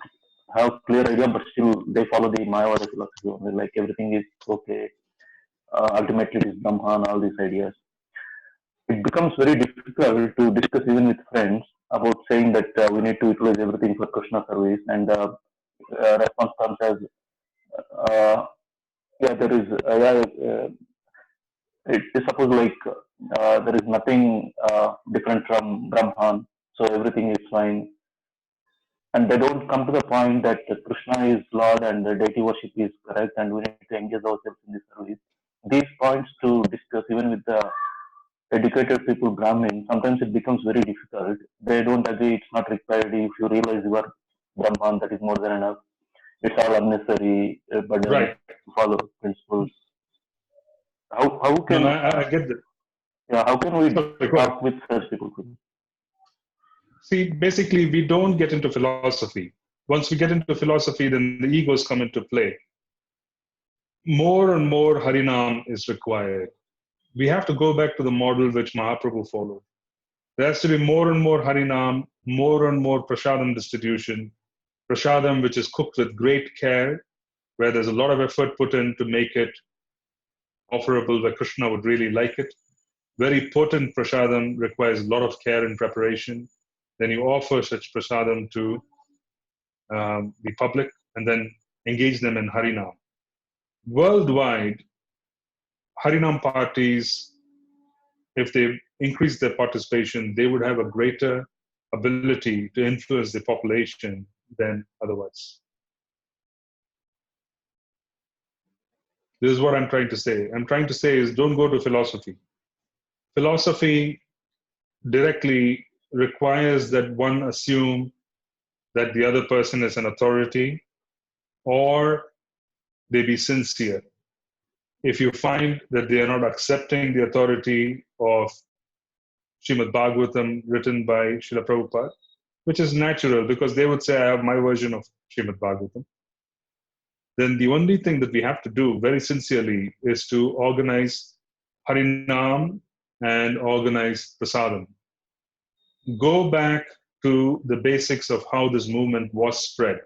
have clear idea, but still they follow the Mayavada philosophy only. Like everything is okay. Ultimately, it is Brahma and all these ideas. It becomes very difficult to discuss even with friends about saying that we need to utilize everything for Krishna service, and response comes as, uh, yeah, there is, it is supposed like there is nothing different from Brahman, so everything is fine. And they don't come to the point that Krishna is Lord and the deity worship is correct, and we need to engage ourselves in this service. These points to discuss, even with the educated people, Brahmin, sometimes it becomes very difficult. They don't agree, it's not required. If you realize you are Brahman, that is more than enough. It's all unnecessary burden Right. to follow principles. How No, can I get that. yeah, how can we Sorry, go ahead. talk with such people? See, basically, we don't get into philosophy. Once we get into philosophy, then the egos come into play. More and more Harinam is required. We have to go back to the model which Mahaprabhu followed. There has to be more and more Harinam, more and more Prasadam distribution, Prasadam which is cooked with great care, where there's a lot of effort put in to make it offerable where Krishna would really like it. Very potent Prasadam requires a lot of care and preparation. Then you offer such Prasadam to the public and then engage them in Harinam. Worldwide, Harinam parties, if they increase their participation, they would have a greater ability to influence the population than otherwise. This is what I'm trying to say. I'm trying to say is don't go to philosophy. Philosophy directly requires that one assume that the other person is an authority or they be sincere. If you find that they are not accepting the authority of Srimad Bhagavatam written by Srila Prabhupada, which is natural because they would say, I have my version of Srimad Bhagavatam, then the only thing that we have to do very sincerely is to organize Harinam and organize Prasadam. Go back to the basics of how this movement was spread.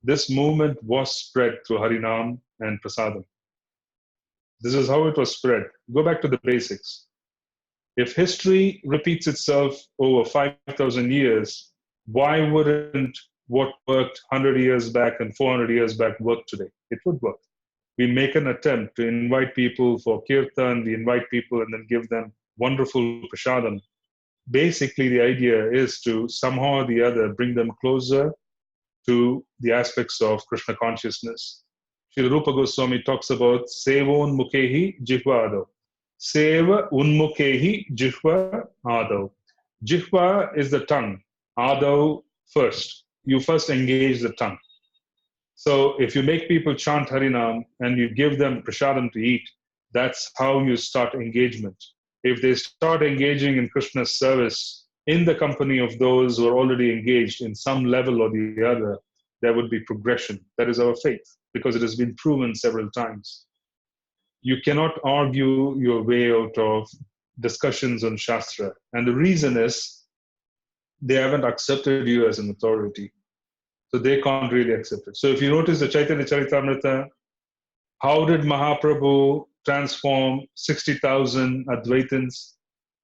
This movement was spread through Harinam and Prasadam. This is how it was spread. Go back to the basics. If history repeats itself over 5,000 years, why wouldn't what worked 100 years back and 400 years back work today? It would work. We make an attempt to invite people for kirtan, we invite people and then give them wonderful prasadam. Basically, the idea is to somehow or the other bring them closer to the aspects of Krishna consciousness. Srila Rupa Goswami talks about Sevon Mukhehi Jihva Adav. Seva Unmukhehi Jihva Adav. Jihva is the tongue. Adav first. You first engage the tongue. So if you make people chant Harinam and you give them prasadam to eat, that's how you start engagement. If they start engaging in Krishna's service in the company of those who are already engaged in some level or the other, there would be progression. That is our faith, because it has been proven several times. You cannot argue your way out of discussions on Shastra. And the reason is they haven't accepted you as an authority. So they can't really accept it. So if you notice the Chaitanya Charitamrita, how did Mahaprabhu transform 60,000 Advaitins?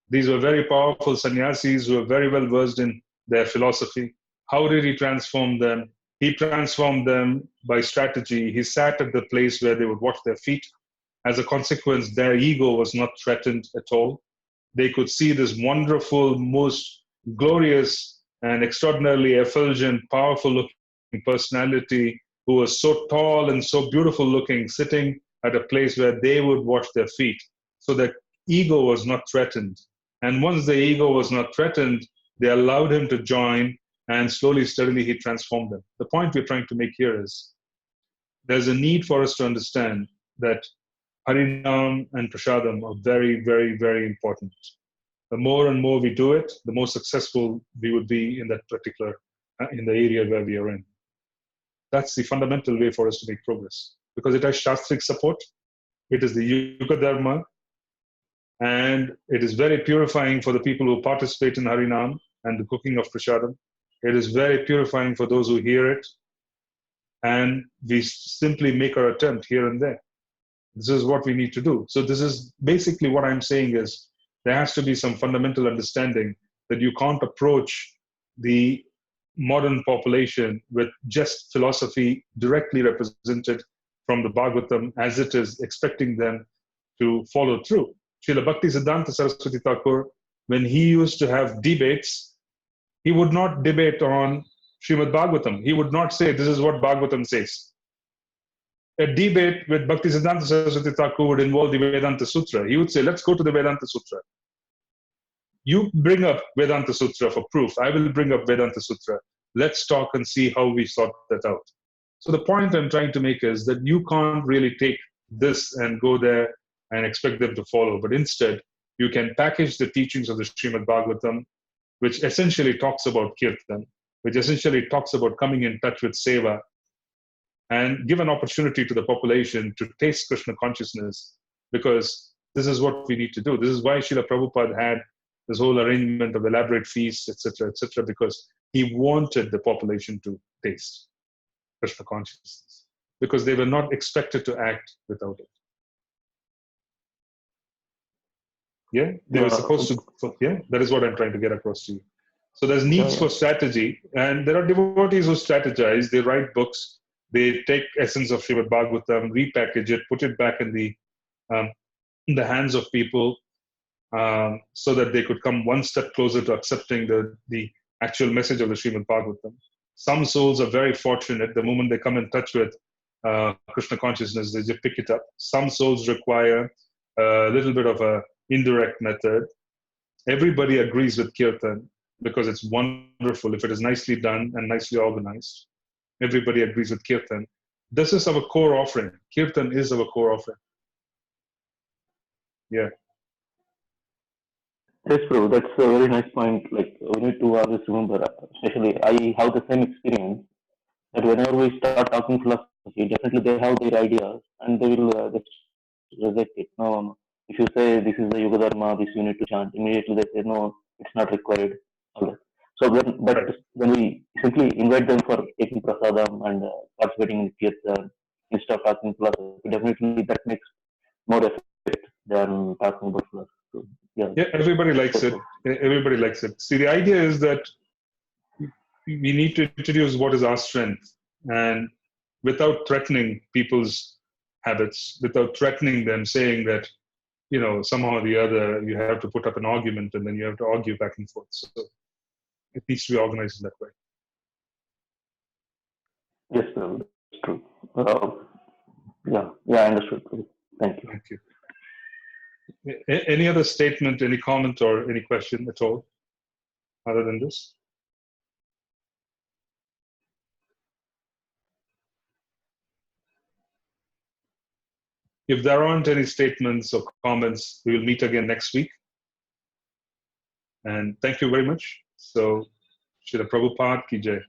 These were very powerful sannyasis who were very well versed in their philosophy. How did he transform them? He transformed them by strategy. He sat at the place where they would wash their feet. As a consequence, their ego was not threatened at all. They could see this wonderful, most glorious and extraordinarily effulgent, powerful looking personality who was so tall and so beautiful looking, sitting at a place where they would wash their feet. So their ego was not threatened. And once the ego was not threatened, they allowed him to join, and slowly, steadily, he transformed them. The point we're trying to make here is there's a need for us to understand that Harinam and Prasadam are very, very, very important. The more and more we do it, the more successful we would be in that particular, in the area where we are in. That's the fundamental way for us to make progress, because it has Shastric support, it is the Yuga Dharma, and it is very purifying for the people who participate in Harinam and the cooking of Prasadam. It is very purifying for those who hear it, and we simply make our attempt here and there. This is what we need to do. So this is basically what I'm saying is there has to be some fundamental understanding that you can't approach the modern population with just philosophy directly represented from the Bhagavatam as it is, expecting them to follow through. Srila Bhaktisiddhanta Saraswati Thakur, when he used to have debates, he would not debate on Srimad Bhagavatam. He would not say, this is what Bhagavatam says. A debate with Bhaktisiddhanta Saraswati Thakur would involve the Vedanta Sutra. He would say, let's go to the Vedanta Sutra. You bring up Vedanta Sutra for proof. I will bring up Vedanta Sutra. Let's talk and see how we sort that out. So the point I'm trying to make is that you can't really take this and go there and expect them to follow. But instead, you can package the teachings of the Srimad Bhagavatam, which essentially talks about Kirtan, which essentially talks about coming in touch with Seva, and give an opportunity to the population to taste Krishna consciousness, because this is what we need to do. This is why Srila Prabhupada had this whole arrangement of elaborate feasts, etc., because he wanted the population to taste Krishna consciousness, because they were not expected to act without it. Yeah, they were supposed to, yeah, that is what I'm trying to get across to you. So there's needs for strategy, and there are devotees who strategize, they write books, they take essence of Srimad Bhagavatam, repackage it, put it back in the hands of people, so that they could come one step closer to accepting the actual message of the Srimad Bhagavatam. Some souls are very fortunate. The moment they come in touch with Krishna consciousness, they just pick it up. Some souls require a little bit of a indirect method. Everybody agrees with Kirtan because it's wonderful if it is nicely done and nicely organized. Everybody agrees with Kirtan. This is our core offering. Kirtan is our core offering. Yeah. Yes, Prabhu, that's a very nice point. Like, we need to always remember, especially I have the same experience, that whenever we start talking philosophy, definitely they have their ideas and they will just reject it. No, if you say this is the Yuga Dharma, this you need to chant, immediately they say, no, it's not required. All that. So when we simply invite them for taking prasadam and participating in kirtan instead of talking philosophy, definitely that makes more effect than talking about philosophy. So, yeah, everybody likes it. Everybody likes it. See, the idea is that we need to introduce what is our strength, and without threatening people's habits, without threatening them, saying that, you know, somehow or the other you have to put up an argument and then you have to argue back and forth. So it needs to be organized in that way. Yes, sir, that's true. I understood. Thank you. Thank you. Any other statement, any comment, or any question at all other than this? If there aren't any statements or comments, we will meet again next week. And thank you very much. So, Srila Prabhupada ki jai.